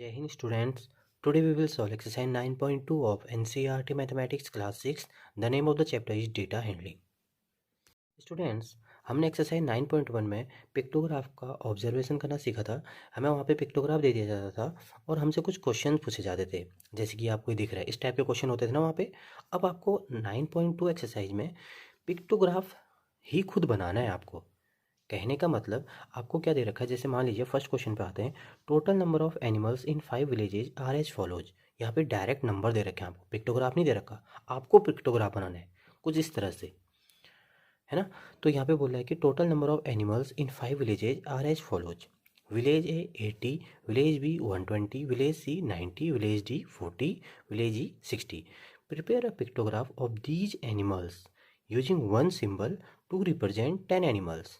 Jai Hind students. Today we will solve exercise 9.2 of NCERT Mathematics class 6. The name of the chapter is data handling. Students, हमने exercise 9.1 में pictograph का observation करना सीखा था। हमें वहाँ पे पिक्टोग्राफ दे दिया जाता था और हमसे कुछ क्वेश्चन पूछे जाते थे, जैसे कि आपको दिख रहा है इस टाइप के क्वेश्चन होते थे ना वहाँ पे। अब आपको 9.2 एक्सरसाइज में पिक्टोग्राफ ही खुद बनाना है। आपको कहने का मतलब आपको क्या दे रखा है, जैसे मान लीजिए फर्स्ट क्वेश्चन पे आते हैं। Total number of animals in 5 villages are as follows. यहाँ पे डायरेक्ट नंबर दे रखे हैं, आपको पिक्टोग्राफ नहीं दे रखा। आपको पिक्टोग्राफ बनाना है कुछ इस तरह से, है ना। तो यहाँ पे बोल रहा है कि total number of animals in 5 villages are as follows. Village A 80, village B 120, village C 90, village D 40, village E 60। Prepare a pictograph of these animals using one symbol to represent 10 animals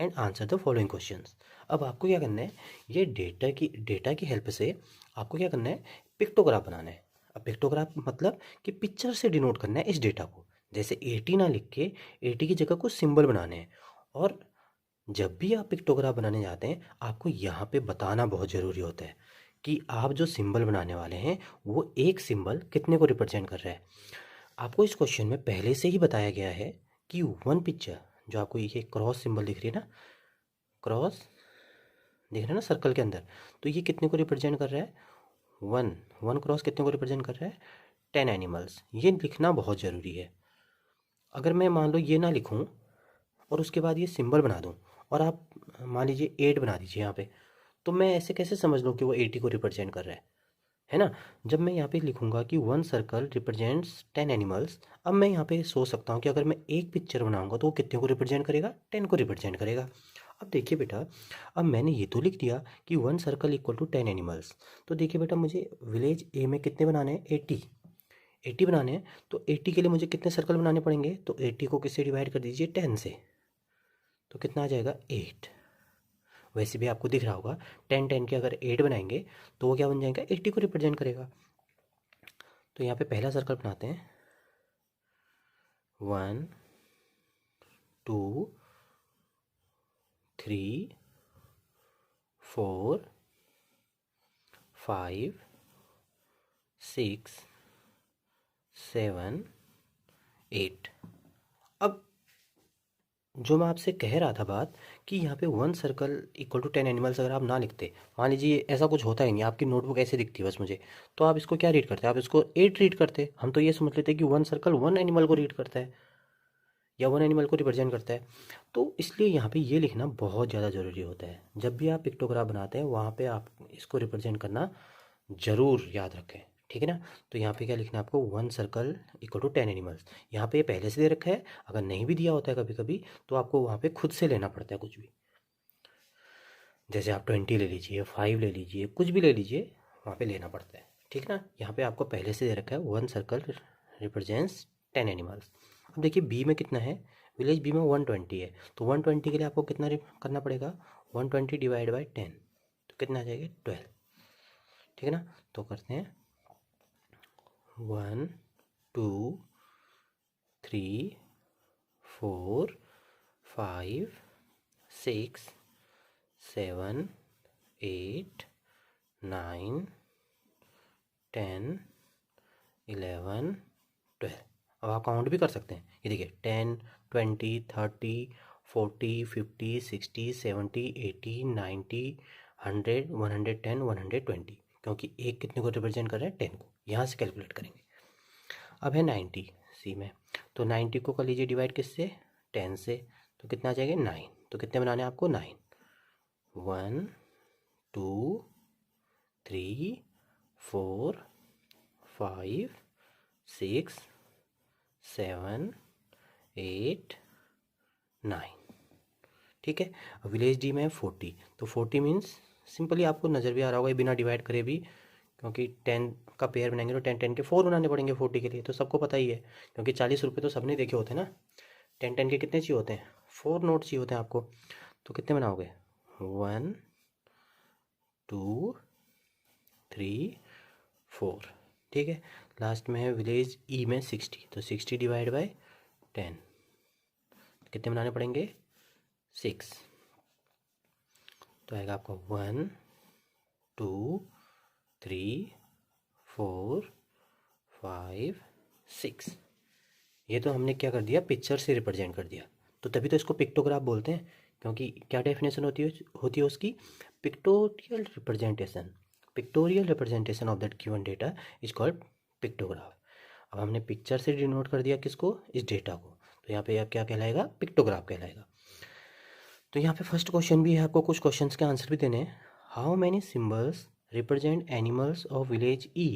and answer the following questions. अब आपको क्या करना है, ये data की help से आपको क्या करना है, पिक्टोग्राफ बनाना है। अब पिक्टोग्राफ मतलब कि पिक्चर से डिनोट करना है इस डेटा को। जैसे 80 ना लिख के 80 की जगह कुछ सिंबल बनाने हैं। और जब भी आप पिक्टोग्राफ बनाने जाते हैं, आपको यहाँ पे बताना बहुत ज़रूरी होता है कि आप जो सिंबल बनाने वाले हैं वो एक सिंबल कितने को रिप्रेजेंट कर रहा है। आपको इस क्वेश्चन में पहले से ही बताया गया है कि वन पिक्चर, जो आपको ये क्रॉस सिंबल दिख रही है ना, क्रॉस दिख रहा है ना सर्कल के अंदर, तो ये कितने को रिप्रेजेंट कर रहा है, वन क्रॉस कितने को रिप्रेजेंट कर रहा है, 10 एनिमल्स। ये लिखना बहुत ज़रूरी है। अगर मैं मान लो ये ना लिखूं और उसके बाद ये सिंबल बना दूं और आप मान लीजिए 8 बना दीजिए यहाँ पे, तो मैं ऐसे कैसे समझ लूँ कि वो 80 को रिप्रेजेंट कर रहा है ना। जब मैं यहाँ पे लिखूंगा कि वन सर्कल रिप्रेजेंट्स 10 एनिमल्स, अब मैं यहाँ पे सोच सकता हूँ कि अगर मैं एक पिक्चर बनाऊंगा तो वो कितने को रिप्रेजेंट करेगा, 10 को रिप्रेजेंट करेगा। अब देखिए बेटा, अब मैंने ये तो लिख दिया कि one circle equal to 10 animals. तो देखिए बेटा, मुझे विलेज ए में कितने बनाने हैं, 80 बनाने हैं। तो 80 के लिए मुझे कितने सर्कल बनाने पड़ेंगे, तो 80 को किससे डिवाइड कर दीजिए, 10 से। तो कितना आ जाएगा, 8। वैसे भी आपको दिख रहा होगा 10 के अगर 8 बनाएंगे तो वो क्या बन जाएगा, 80 को रिप्रेजेंट करेगा। तो यहाँ पे पहला सर्कल बनाते हैं, 1 2 3 4 5 6 7 8। अब जो मैं आपसे कह रहा था बात, कि यहाँ पे one circle equal to 10 animals अगर आप ना लिखते, मान लीजिए ऐसा कुछ होता ही नहीं, आपकी नोटबुक ऐसे दिखती है बस मुझे, तो आप इसको क्या रीड करते, आप इसको 8 रीड करते। हम तो ये समझ लेते कि वन सर्कल वन एनिमल को रीड करता है या वन एनिमल को रिप्रेजेंट करता है। तो इसलिए यहाँ पे ये लिखना बहुत ज़्यादा ज़रूरी होता है। जब भी आप पिक्टोग्राफ बनाते हैं वहाँ पे आप इसको रिप्रेजेंट करना ज़रूर याद रखें, ठीक है ना। तो यहाँ पे क्या लिखना है आपको, one circle equal to 10 animals. यहाँ पे ये पहले से दे रखा है, अगर नहीं भी दिया होता है कभी कभी तो आपको वहाँ पे खुद से लेना पड़ता है कुछ भी। जैसे आप 20 ले लीजिए, 5 ले लीजिए, कुछ भी ले लीजिए, वहाँ पे लेना पड़ता है, ठीक ना। यहाँ पे आपको पहले से दे रखा है वन सर्कल रिप्रेजेंट्स 10 एनिमल्स। अब देखिए बी में कितना है, विलेज बी में 120 है, तो 120 के लिए आपको कितना करना पड़ेगा, 120 डिवाइड बाई 10, तो कितना आ जाएगा, 12, ठीक है ना। तो करते हैं 1 2 3 4 5 6 7 8 9 10 11 12। अब आप काउंट भी कर सकते हैं, ये देखिए 10 20 30 40 50 60 70 80 90 100 110 120, क्योंकि एक कितने को रिप्रेजेंट कर रहा है, 10 को। यहाँ से कैलकुलेट करेंगे। अब है 90 सी में, तो 90 को कर लीजिए डिवाइड किससे, 10 से, तो कितना आ जाएगा, 9। तो कितने बनाने हैं आपको, 9। 1 2 3 4 5 6 7 8 9, ठीक है। विलेज डी में 40, तो 40 मीन्स सिंपली आपको नज़र भी आ रहा होगा, ये बिना डिवाइड करे भी, क्योंकि 10 का पेयर बनाएंगे तो 10 10 के 4 बनाने पड़ेंगे 40 के लिए, तो सबको पता ही है, क्योंकि 40 रुपये तो सबने देखे होते हैं ना। 10 10 के कितने चाहिए होते हैं, 4 नोट चाहिए होते हैं आपको। तो कितने बनाओगे, 1 2 3 4, ठीक है। लास्ट में है विलेज ई में 60, तो 60 डिवाइड बाई 10, कितने बनाने पड़ेंगे, 6। तो आएगा आपका 1 2 3 4 5 6। ये तो हमने क्या कर दिया, पिक्चर से रिप्रेजेंट कर दिया, तो तभी तो इसको पिक्टोग्राफ बोलते हैं। क्योंकि क्या डेफिनेशन होती है उसकी, pictorial representation. Pictorial representation of that given data is called pictograph. अब हमने पिक्चर से डिनोट कर दिया किसको, इस डेटा को, तो यहाँ पे क्या कहलाएगा, पिक्टोग्राफ कहलाएगा। तो यहाँ पे फर्स्ट क्वेश्चन भी है, आपको कुछ क्वेश्चंस के आंसर भी देने हैं। How many symbols represent animals of village E.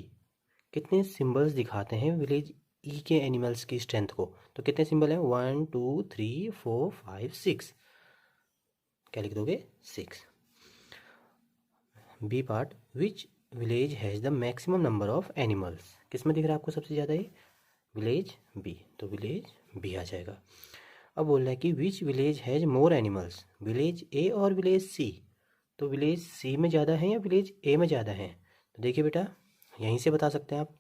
कितने सिम्बल्स दिखाते हैं विलेज ई के एनिमल्स की स्ट्रेंथ को। तो कितने सिंबल हैं, 1 2 3 4 5 6। क्या लिख दोगे, 6। B part, which village has the maximum number of animals. किस में दिख रहा है आपको सबसे ज़्यादा, ये विलेज बी, तो विलेज बी आ जाएगा। अब बोल रहा है कि which village has more animals, village A और विलेज सी। तो विलेज सी में ज़्यादा है या विलेज ए में ज़्यादा है। तो देखिए बेटा, यहीं से बता सकते हैं आप।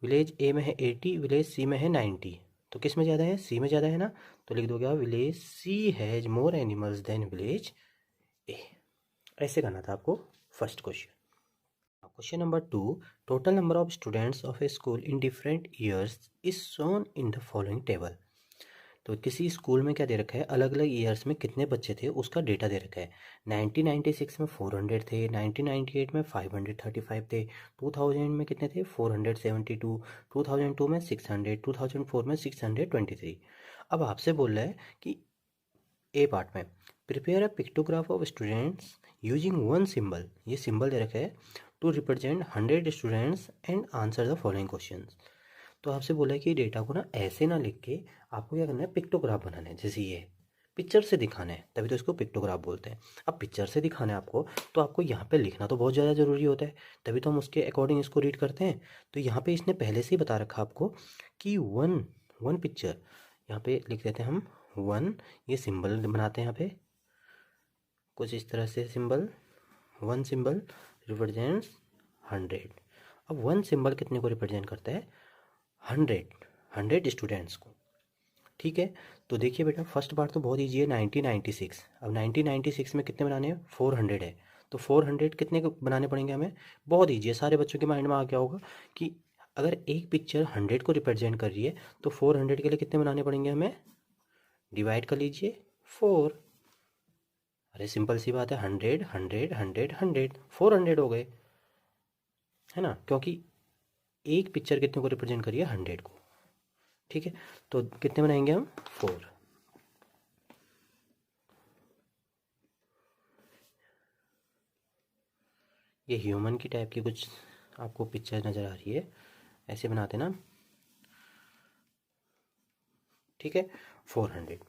विलेज ए में है 80, विलेज सी में है 90, तो किस में ज़्यादा है, सी में ज़्यादा है ना। तो लिख दोगे आप, village C has more animals than village A. ऐसे करना था आपको first question. Question number 2, total number of students of a school in different years is shown in the following table. तो किसी स्कूल में क्या दे रखा है, अलग अलग ईयर्स में कितने बच्चे थे उसका डेटा दे रखा है। 1996 में 400 थे, 1998 में 535 थे, 2000 में कितने थे 472, 2002 में 600, 2004 में 623। अब आपसे बोल रहा है कि ए पार्ट में prepare a pictograph of students using one symbol. ये सिंबल दे रखा है to represent 100 students and answer the following questions. तो आपसे बोला है कि डेटा को ना ऐसे ना लिख के आपको क्या करना है, पिक्टोग्राफ बनाना है। जैसे ये पिक्चर से दिखाना है, तभी तो इसको पिक्टोग्राफ बोलते हैं। अब पिक्चर से दिखाना है आपको, तो आपको यहाँ पे लिखना तो बहुत ज़्यादा ज़रूरी होता है, तभी तो हम उसके अकॉर्डिंग इसको रीड करते हैं। तो यहाँ पे इसने पहले से ही बता रखा आपको कि वन वन पिक्चर, यहाँ पे लिख देते हैं हम वन। ये सिंबल बनाते हैं यहाँ पे कुछ इस तरह से, सिंबल वन सिंबल रिप्रेजेंट्स 100। अब वन सिंबल कितने को रिप्रेजेंट करता है, 100 स्टूडेंट्स को। ठीक है, तो देखिए बेटा, फर्स्ट बार तो बहुत ईजी है, 1996। अब 1996 में कितने बनाने हैं, 400 है, तो 400 कितने को बनाने पड़ेंगे हमें, बहुत ईजी है। सारे बच्चों के माइंड में आ गया होगा कि अगर एक पिक्चर 100 को रिप्रेजेंट कर रही है तो 400 के लिए कितने बनाने पड़ेंगे हमें, डिवाइड कर लीजिए 4। अरे सिंपल सी बात है, 100 100 100 100 400 हो गए, है ना, क्योंकि एक पिक्चर कितने को रिप्रेजेंट करिए, 100 को। ठीक है, तो कितने बनाएंगे हम, 4। ये ह्यूमन की टाइप की कुछ आपको पिक्चर नज़र आ रही है, ऐसे बनाते ना। ठीक है, 400।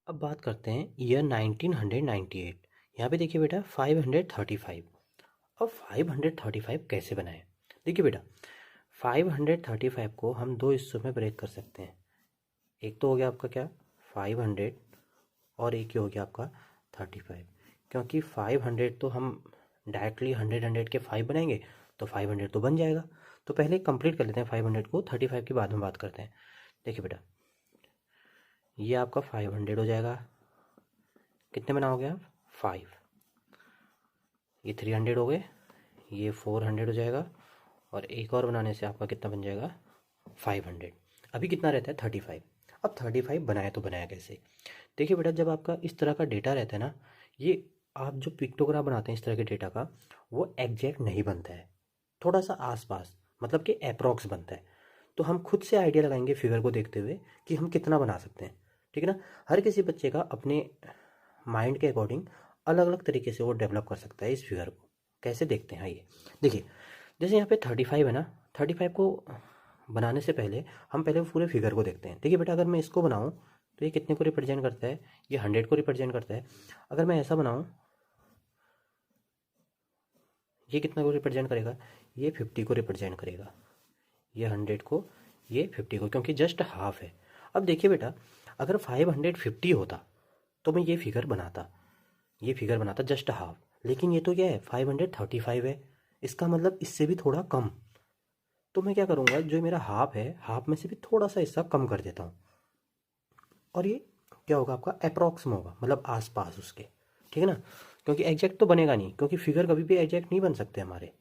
अब बात करते हैं ईयर 1998। यहाँ पे देखिए बेटा 535। अब 535 कैसे बनाएं। देखिए बेटा, 535 को हम दो हिस्सों में ब्रेक कर सकते हैं। एक तो हो गया आपका क्या, 500, और एक ही हो गया आपका 35। क्योंकि 500 तो हम डायरेक्टली 100 के 5 बनाएंगे, तो 500 तो बन जाएगा। तो पहले कंप्लीट कर लेते हैं 500 को, 35 के बाद में बात करते हैं। देखिए बेटा, ये आपका 500 हो जाएगा, कितने बनाओगे आप, 5। ये 300 हो गए, ये 400 हो जाएगा, और एक और बनाने से आपका कितना बन जाएगा, 500। अभी कितना रहता है, 35। अब 35 बनाया तो बनाया कैसे। देखिए बेटा, जब आपका इस तरह का डेटा रहता है ना, ये आप जो पिक्टोग्राफ बनाते हैं इस तरह के डेटा का, वो एग्जैक्ट नहीं बनता है, थोड़ा सा आसपास, मतलब कि अप्रॉक्स बनता है। तो हम खुद से आइडिया लगाएंगे फिगर को देखते हुए कि हम कितना बना सकते हैं। ठीक है ना, हर किसी बच्चे का अपने माइंड के अकॉर्डिंग अलग अलग तरीके से वो डेवलप कर सकता है इस फिगर को। कैसे देखते हैं, आइए देखिए। जैसे यहाँ पे 35 है ना, 35 को बनाने से पहले हम पहले पूरे फिगर को देखते हैं। देखिए बेटा, अगर मैं इसको बनाऊँ तो ये कितने को रिप्रेजेंट करता है, ये 100 को रिप्रेजेंट करता है। अगर मैं ऐसा बनाऊँ, ये कितना को रिप्रेजेंट करेगा, ये 50 को रिप्रेजेंट करेगा। ये 100 को, ये 50 को, क्योंकि जस्ट हाफ है। अब देखिए बेटा, अगर 550 होता तो मैं ये फिगर बनाता, ये फिगर बनाता जस्ट हाफ। लेकिन ये तो क्या है, 535 है, इसका मतलब इससे भी थोड़ा कम। तो मैं क्या करूँगा, जो मेरा हाफ है, हाफ में से भी थोड़ा सा हिस्सा कम कर देता हूँ, और ये क्या होगा आपका, अप्रॉक्स में होगा, मतलब आसपास उसके। ठीक है ना, क्योंकि एग्जैक्ट तो बनेगा नहीं, क्योंकि फिगर कभी भी एग्जैक्ट नहीं बन सकते हमारे।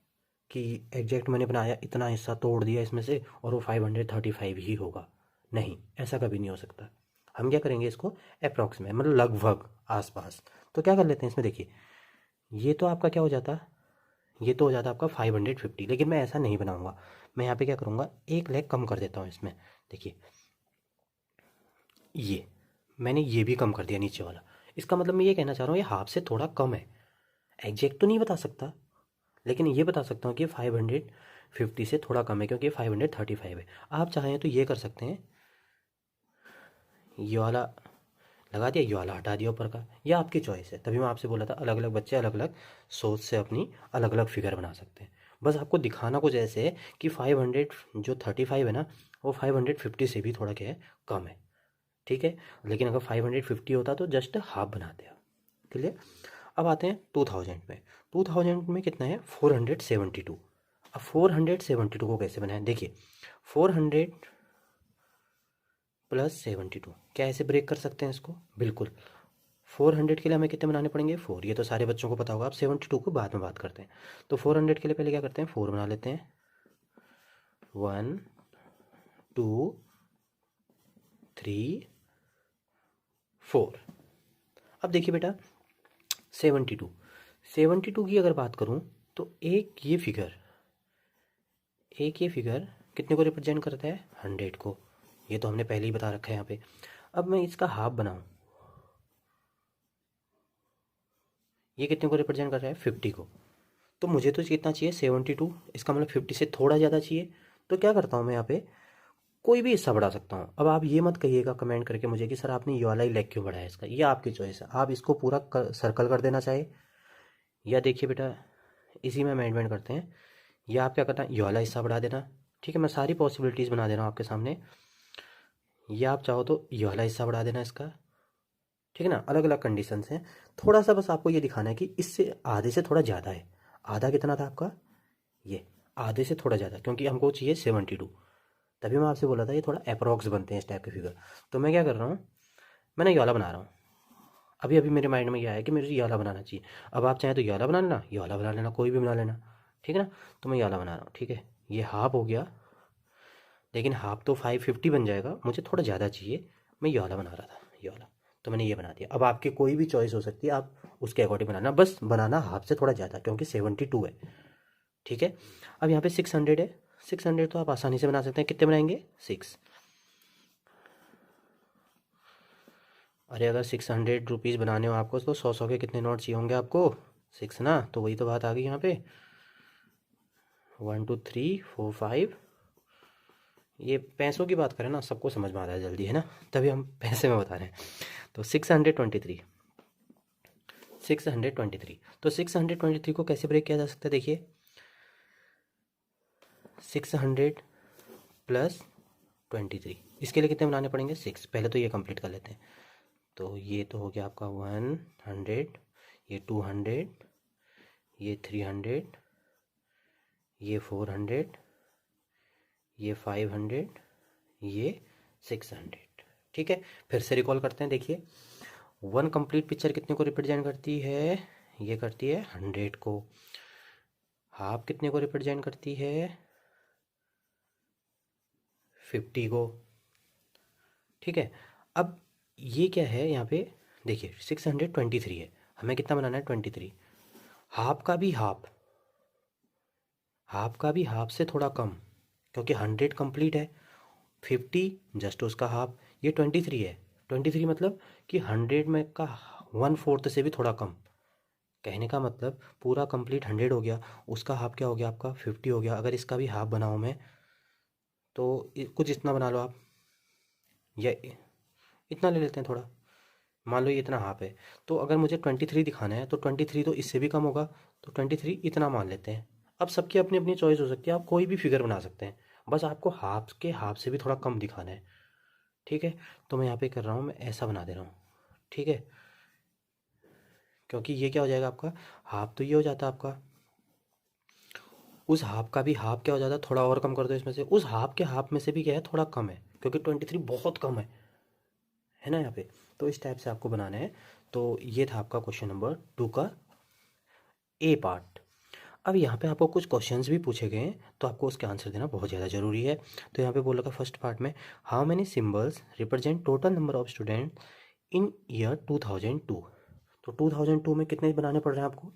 कि एग्जैक्ट मैंने बनाया इतना हिस्सा तोड़ दिया इसमें से और वो 535 ही होगा। नहीं, ऐसा कभी नहीं हो सकता। हम क्या करेंगे, इसको अप्रॉक्स में, मतलब लगभग आसपास। तो क्या कर लेते हैं इसमें, देखिए ये तो आपका क्या हो जाता, ये तो हो जाता आपका 550, लेकिन मैं ऐसा नहीं बनाऊंगा। मैं यहाँ पे क्या करूँगा, एक लेग कम कर देता हूँ इसमें। देखिए ये मैंने ये भी कम कर दिया नीचे वाला। इसका मतलब मैं ये कहना चाह रहा हूँ ये हाफ से थोड़ा कम है। एग्जैक्ट तो नहीं बता सकता, लेकिन ये बता सकता हूँ कि 550 से थोड़ा कम है, क्योंकि 535 है। आप चाहें तो ये कर सकते हैं, ये वाला लगा दिया, ये वाला हटा दिया ऊपर का, यह आपकी चॉइस है। तभी मैं आपसे बोला था अलग अलग बच्चे अलग अलग सोच से अपनी अलग अलग फिगर बना सकते हैं। बस आपको दिखाना कुछ ऐसे है कि 500 जो 35 है ना, वो 550 से भी थोड़ा क्या है, कम है। ठीक है, लेकिन अगर 550 होता तो जस्ट हाफ बनाते हैं। क्लियर। अब आते हैं 2000 में। 2000 में कितना है, 472। अब 472 को कैसे बनाएं, देखिए 400 प्लस 72, क्या ऐसे ब्रेक कर सकते हैं इसको, बिल्कुल। 400 के लिए हमें कितने बनाने पड़ेंगे, 4, ये तो सारे बच्चों को पता होगा। आप 72 को बाद में बात करते हैं। तो 400 के लिए पहले क्या करते हैं, 4 बना लेते हैं, 1 2 3 4। अब देखिए बेटा 72 की अगर बात करूं तो एक ये फिगर कितने को रिप्रेजेंट करता है, 100 को। ये तो हमने पहले ही बता रखा है यहाँ पे। अब मैं इसका हाफ बनाऊं, ये कितने को रिप्रेजेंट कर रहा है, 50 को। तो मुझे तो कितना चाहिए, 72, इसका मतलब 50 से थोड़ा ज़्यादा चाहिए। तो क्या करता हूँ मैं यहाँ पे, कोई भी हिस्सा बढ़ा सकता हूँ। अब आप ये मत कहिएगा कमेंट करके मुझे कि सर आपने ये वाला ही लेग क्यों बढ़ाया इसका, ये आपकी चॉइस है। आप इसको पूरा सर्कल कर देना चाहे, या देखिए बेटा इसी में अमेंडमेंट करते हैं, या आप क्या करना, ये वाला हिस्सा बढ़ा देना। ठीक है, मैं सारी पॉसिबिलिटीज़ बना दे रहा हूँ आपके सामने। या आप चाहो तो ये वाला हिस्सा बढ़ा देना इसका। ठीक है ना, अलग अलग कंडीशंस हैं। थोड़ा सा बस आपको ये दिखाना है कि इससे आधे से थोड़ा ज़्यादा है। आधा कितना था आपका, ये आधे से थोड़ा ज़्यादा, क्योंकि हमको चाहिए 72। तभी मैं आपसे बोला था ये थोड़ा अप्रॉक्स बनते हैं इस टाइप के फिगर। तो मैं क्या कर रहा हूँ, मैंने ये वाला बना रहा हूँ। अभी अभी मेरे माइंड में ये आया कि मुझे ये वाला बनाना चाहिए। अब आप चाहें तो ये वाला बना लेना, ये वाला बना लेना, कोई भी बना लेना। ठीक है ना, तो मैं ये वाला बना रहा हूँ। ठीक है, ये हाफ हो गया, लेकिन हाफ तो 550 बन जाएगा, मुझे थोड़ा ज़्यादा चाहिए। मैं ये वाला बना रहा था, ये वाला, तो मैंने ये बना दिया। अब आपकी कोई भी चॉइस हो सकती है, आप उसके अकॉर्डिंग बनाना, बस बनाना हाफ से थोड़ा ज़्यादा, क्योंकि 72 है। ठीक है, अब यहाँ पे 600 है। 600 तो आप आसानी से बना सकते हैं। कितने बनाएंगे, 6। अरे अगर 600 रुपीज़ बनाने हो आपको, तो 100 के कितने नोट चाहिए होंगे आपको, 6 ना। तो वही तो बात आ गई यहाँ पे, 1 2 3 4 5। ये पैसों की बात करें ना, सबको समझ में आता है जल्दी, है ना, तभी हम पैसे में बता रहे हैं। तो 623, 623। तो 623 को कैसे ब्रेक किया जा सकता है, देखिए 600 प्लस 23। इसके लिए कितने बनाने पड़ेंगे, 6। पहले तो ये कंप्लीट कर लेते हैं। तो ये तो हो गया आपका 100, ये 200, ये 300, ये 400, ये 500, ये 600। ठीक है, फिर से रिकॉल करते हैं। देखिए 1 कंप्लीट पिक्चर कितने को रिप्रेजेंट करती है, ये करती है 100 को। हाफ कितने को रिप्रेजेंट करती है, 50 को। ठीक है, अब ये क्या है यहाँ पे, देखिए 623 है, हमें कितना बनाना है, 23। हाफ का भी हाफ, हाफ का भी हाफ से थोड़ा कम, क्योंकि 100 कंप्लीट है, 50 जस्ट उसका हाफ, ये 23 है। 23 मतलब कि 100 में का 1/4 से भी थोड़ा कम। कहने का मतलब पूरा कंप्लीट 100 हो गया, उसका हाफ क्या हो गया आपका, 50 हो गया। अगर इसका भी हाफ बनाऊँ मैं, तो कुछ इतना बना लो आप, या इतना ले लेते हैं थोड़ा। मान लो ये इतना हाफ है, तो अगर मुझे 23 दिखाना है, तो 23 तो इससे भी कम होगा, तो 23 इतना मान लेते हैं। अब सबकी अपनी अपनी चॉइस हो सकती है, आप कोई भी फिगर बना सकते हैं, बस आपको हाफ के हाफ से भी थोड़ा कम दिखाना है। ठीक है, तो मैं यहाँ पे कर रहा हूँ, मैं ऐसा बना दे रहा हूँ। ठीक है, क्योंकि ये क्या हो जाएगा आपका, हाफ तो ये हो जाता है आपका, उस हाफ का भी हाफ क्या हो जाता है, थोड़ा और कम कर दो इसमें से, उस हाफ के हाफ में से भी क्या है, थोड़ा कम है, क्योंकि 23 बहुत कम है ना यहाँ पे। तो इस टाइप से आपको बनाना है। तो ये था आपका क्वेश्चन नंबर 2 का ए पार्ट। अब यहाँ पे आपको कुछ क्वेश्चंस भी पूछे गए हैं, तो आपको उसके आंसर देना बहुत ज़्यादा ज़रूरी है। तो यहाँ पे बोल रखा फर्स्ट पार्ट में, how many symbols represent total number of student in year 2002। तो 2002 में कितने बनाने पड़ रहे हैं आपको?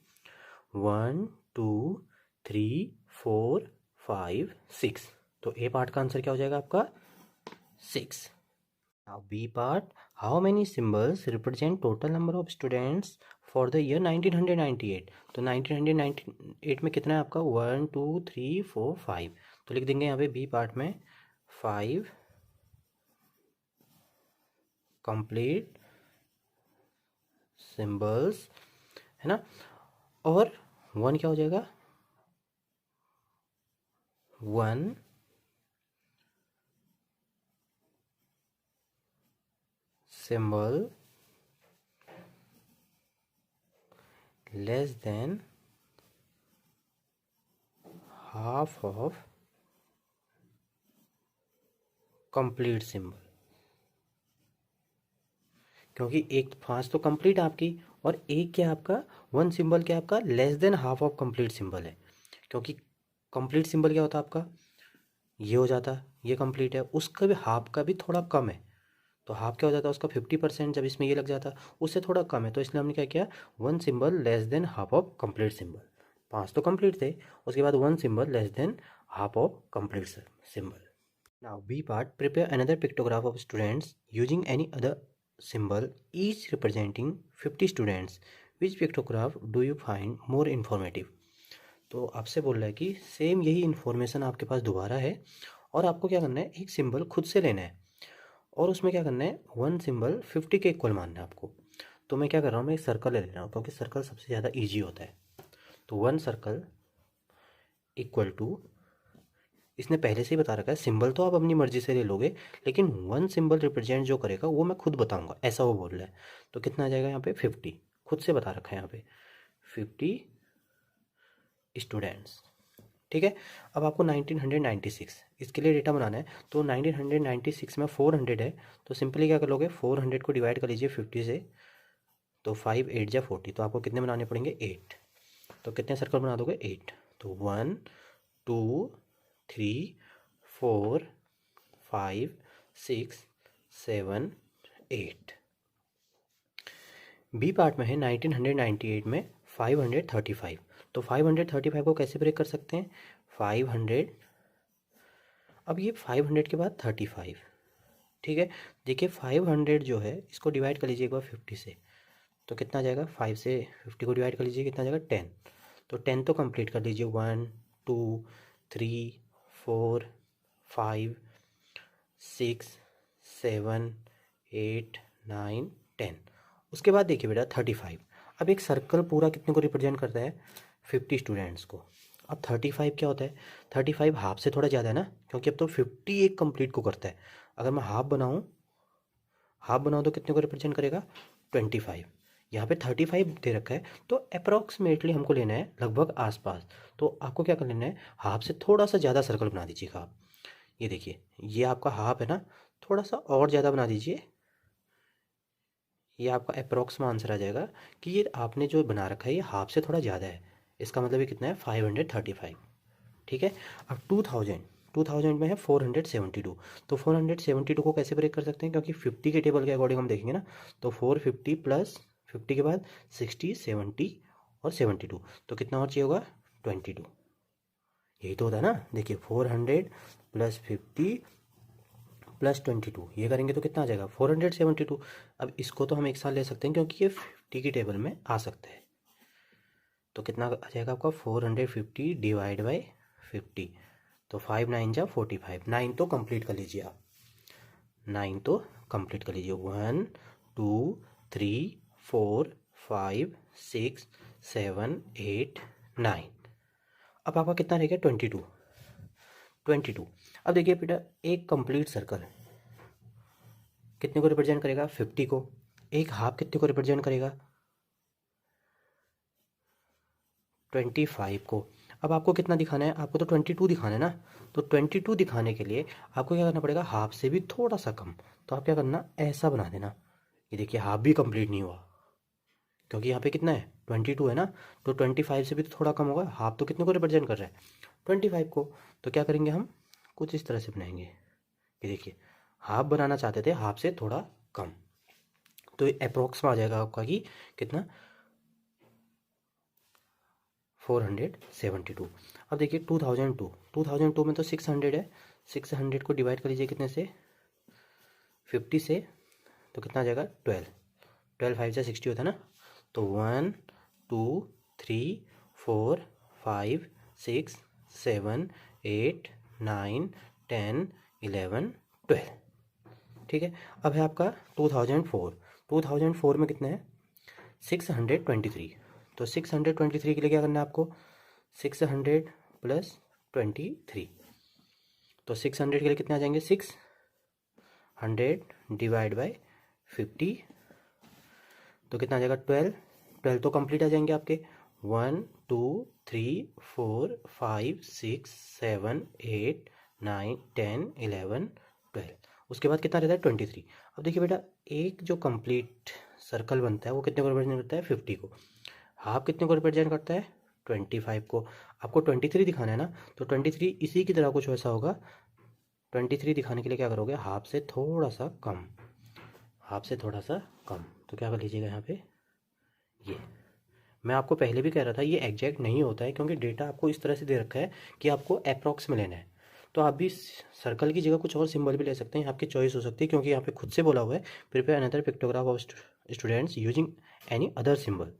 1 2 3 4 5 6। तो ए पार्ट का आंसर क्या हो जाएगा आपका? 6। Now B part, how many symbols represent total number of students for the year 1998? तो 1998 में कितना है आपका? 1 2 3 4 5। तो लिख देंगे यहाँ पे बी पार्ट में 5 कंप्लीट सिंबल्स, है ना। और 1 क्या हो जाएगा? 1 symbol less than half of complete symbol। क्योंकि एक 5 तो कंप्लीट आपकी, और एक क्या आपका? 1 सिंबल क्या आपका? Less than half of complete symbol है। क्योंकि कंप्लीट सिंबल क्या होता है आपका? ये हो जाता, ये कंप्लीट है, उसका भी हाफ का भी थोड़ा कम है। तो हाफ क्या हो जाता है उसका? 50%। जब इसमें ये लग जाता उससे थोड़ा कम है, तो इसलिए हमने क्या किया? 1 symbol less than half of complete symbol. 5 तो कंप्लीट थे, उसके बाद 1 symbol less than half of complete symbol. Now B part, prepare another pictograph of students using any other symbol each representing 50 students। which pictograph do you find more informative? तो आपसे बोल रहा है कि सेम यही इन्फॉर्मेशन आपके पास दोबारा है, और आपको क्या करना है? एक सिंबल खुद से लेना है, और उसमें क्या करना है? 1 सिंबल 50 के इक्वल मानना है आपको। तो मैं क्या कर रहा हूँ? मैं एक सर्कल ले रहा हूँ, क्योंकि सर्कल सबसे ज़्यादा ईजी होता है। तो 1 सर्कल इक्वल टू, इसने पहले से ही बता रखा है, सिंबल तो आप अपनी मर्जी से ले लोगे, लेकिन 1 सिंबल रिप्रेजेंट जो करेगा वो मैं खुद बताऊंगा, ऐसा वो बोल रहा है। तो कितना आ जाएगा यहाँ पे? 50। खुद से बता रखा है यहाँ पे 50 स्टूडेंट्स। ठीक है। अब आपको 1996 इसके लिए डेटा बनाना है। तो 1996 में 400 है, तो सिंपली क्या कर लोगे? 400 को डिवाइड कर लीजिए 50 से। तो 5 8 जा 40। तो आपको कितने बनाने पड़ेंगे? 8। तो कितने सर्कल बना दोगे? 8। तो 1 2 3 4 5 6 7 8। बी पार्ट में है 1998 में 535। तो 535 को कैसे ब्रेक कर सकते हैं? 500, अब ये 500 के बाद 35। ठीक है। देखिए 500 जो है इसको डिवाइड कर लीजिए एक बार 50 से। तो कितना आ जाएगा? 5 से 50 को डिवाइड कर लीजिए, कितना आ जाएगा? 10। तो 10 तो कंप्लीट कर लीजिए। 1 2 3 4 5 6 7 8 9 10। उसके बाद देखिए बेटा 35। अब एक सर्कल पूरा कितने को रिप्रेजेंट करता है? 50 स्टूडेंट्स को। अब 35 क्या होता है? 35 हाफ से थोड़ा ज़्यादा है ना, क्योंकि अब तो 50 एक कंप्लीट को करता है। अगर मैं हाफ बनाऊँ तो कितने को रिप्रेजेंट करेगा? 25। यहाँ पे 35 दे रखा है, तो अप्रॉक्सीमेटली हमको लेना है लगभग आसपास। तो आपको क्या कर लेना है? हाफ से थोड़ा सा ज़्यादा सर्कल बना दीजिएगा आप। ये देखिए, ये आपका हाफ है ना, थोड़ा सा और ज़्यादा बना दीजिए। ये आपका अप्रॉक्स में आंसर आ जाएगा कि ये आपने जो बना रखा है ये हाफ से थोड़ा ज़्यादा है। इसका मतलब ये कितना है? 535। ठीक है। अब 2000 में है 472। तो 472 को कैसे ब्रेक कर सकते हैं? क्योंकि 50 के टेबल के अकॉर्डिंग हम देखेंगे ना, तो 450 प्लस 50 के बाद 60 70 और 72। तो कितना और चाहिए होगा? 22। यही तो होता है ना। देखिए 400 प्लस 50 प्लस 22, ये करेंगे तो कितना आ जाएगा? 472। अब इसको तो हम एक साथ ले सकते हैं, क्योंकि ये 50 की टेबल में आ सकता है। तो कितना आ जाएगा आपका? 450 डिवाइड बाई 50। तो 5 9 जा 45। 9 तो कंप्लीट कर लीजिए आप। 9 तो कंप्लीट कर लीजिए। 1 2 3 4 5 6 7 8 9। अब आपका कितना रहेगा? 22। अब देखिए बेटा, एक कंप्लीट सर्कल कितने को रिप्रेजेंट करेगा? 50 को। एक हाफ कितने को रिप्रेजेंट करेगा? 25 को। अब आपको कितना दिखाना है? आपको तो 22 दिखाना है ना। तो 22 दिखाने के लिए आपको क्या करना पड़ेगा? हाफ से भी थोड़ा सा कम। तो आप क्या करना? ऐसा बना देना। ये देखिए हाफ भी कंप्लीट नहीं हुआ, क्योंकि यहाँ पे कितना है 22 है ना, तो 25 से भी तो थोड़ा कम होगा। हाफ तो कितने को रिप्रेजेंट कर रहा है 25 को। तो क्या करेंगे हम, कुछ इस तरह से बनाएंगे। ये देखिए हाफ बनाना चाहते थे, हाफ से थोड़ा कम, तो अप्रोक्स में आ जाएगा आपका कि कितना 472। अब देखिए 2002 में तो 600 है, 600 को डिवाइड कर लीजिए कितने से 50 से, तो कितना आ जाएगा 12 5 से 60 होता है ना। तो 1 2 3 4 5 6 7 8 9 10 11 12। ठीक है, अब है आपका 2004 में कितना है 623। तो 623 के लिए क्या करना है आपको 600 प्लस 23। तो 600 के लिए कितने आ जाएंगे 600 डिवाइड बाय 50, तो कितना आ जाएगा 12 तो कंप्लीट आ जाएंगे आपके 1 2 3 4 5 6 7 8 9 10 11 12। उसके बाद कितना रहता है 23। अब देखिए बेटा एक जो कंप्लीट सर्कल बनता है वो कितने को रिप्रेजेंट करता है 50 को, हाफ कितने को रिप्रेजेंट करता है 25 को। आपको 23 दिखाना है ना, तो 23 इसी की तरह कुछ वैसा होगा। 23 दिखाने के लिए क्या करोगे, हाफ से थोड़ा सा कम, हाफ से थोड़ा सा कम, तो क्या कर लीजिएगा यहाँ पे ये। मैं आपको पहले भी कह रहा था ये एग्जैक्ट नहीं होता है, क्योंकि डेटा आपको इस तरह से दे रखा है कि आपको अप्रॉक्स में लेना है। तो आप भी सर्कल की जगह कुछ और सिंबल भी ले सकते हैं, आपकी चॉइस हो सकती है, क्योंकि यहाँ पे खुद से बोला हुआ है prepare another pictograph of students using any other symbol.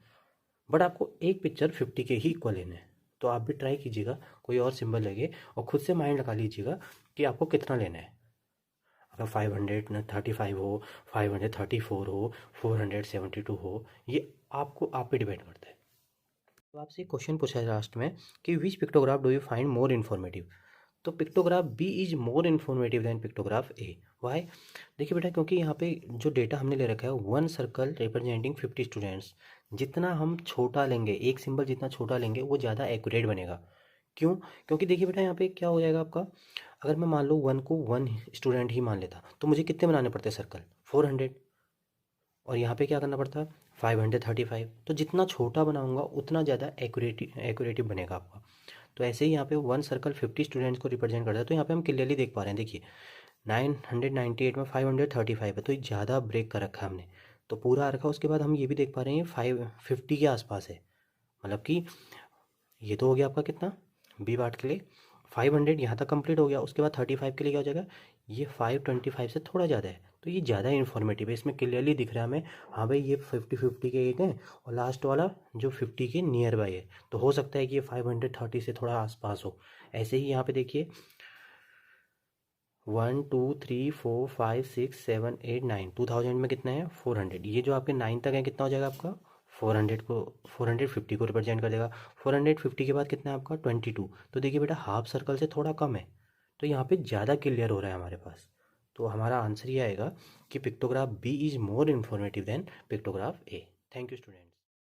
But आपको एक पिक्चर 50 के ही इक्वल लेना है, तो आप भी ट्राई कीजिएगा कोई और सिंबल लगे और खुद से माइंड लगा लीजिएगा कि आपको कितना लेना है। अगर 535 हो, 534 हो, 472 हो, ये आपको आप पे डिपेंड करता है। तो आपसे एक क्वेश्चन पूछा है लास्ट में कि which pictograph do you find more informative. तो pictograph B is more informative than pictograph A. Why, देखिए बेटा क्योंकि यहाँ पे जो डेटा हमने ले रखा है 1 सर्कल रिप्रेजेंटिंग 50 स्टूडेंट्स, जितना हम छोटा लेंगे, एक सिंबल जितना छोटा लेंगे वो ज़्यादा एक्यूरेट बनेगा। क्यों, क्योंकि देखिए बेटा यहाँ पे क्या हो जाएगा आपका, अगर मैं मान लो 1 को 1 स्टूडेंट ही मान लेता तो मुझे कितने बनाने पड़ते सर्कल 400, और यहाँ पे क्या करना पड़ता है 535। तो जितना छोटा बनाऊंगा उतना ज़्यादा एक्यूरेटिव बनेगा आपका। तो ऐसे ही यहाँ पे 1 सर्कल 50 स्टूडेंट्स को रिप्रेजेंट करता है। तो यहाँ पे हम क्लियरली देख पा रहे हैं, देखिए 998 में 535 है, तो ये ज़्यादा ब्रेक कर रखा है हमने, तो पूरा आ रखा है। उसके बाद हम ये भी देख पा रहे हैं 550 के आसपास है, मतलब कि ये तो हो गया आपका कितना बी पार्ट के लिए 500 यहाँ तक कंप्लीट हो गया। उसके बाद 35 के लिए क्या हो जाएगा, ये 525 से थोड़ा ज़्यादा है, तो ये ज़्यादा इन्फॉर्मेटिव है। इसमें क्लियरली दिख रहा है हमें, हाँ भाई ये 50-50 के एक हैं और लास्ट वाला जो 50 के नियर बाई है, तो हो सकता है कि ये 530 से थोड़ा आसपास हो। ऐसे ही यहाँ पे देखिए 1 2 3 4 5 6 7 8 9, 2000 में कितना है 400। ये जो आपके 9 तक है कितना हो जाएगा आपका 450 को रिप्रेजेंट कर देगा। 450 के बाद कितना है आपका 22। तो देखिए बेटा हाफ सर्कल से थोड़ा कम है, तो यहाँ पे ज़्यादा क्लियर हो रहा है हमारे पास। तो हमारा आंसर ये आएगा कि pictograph B is more informative than pictograph A. Thank you student.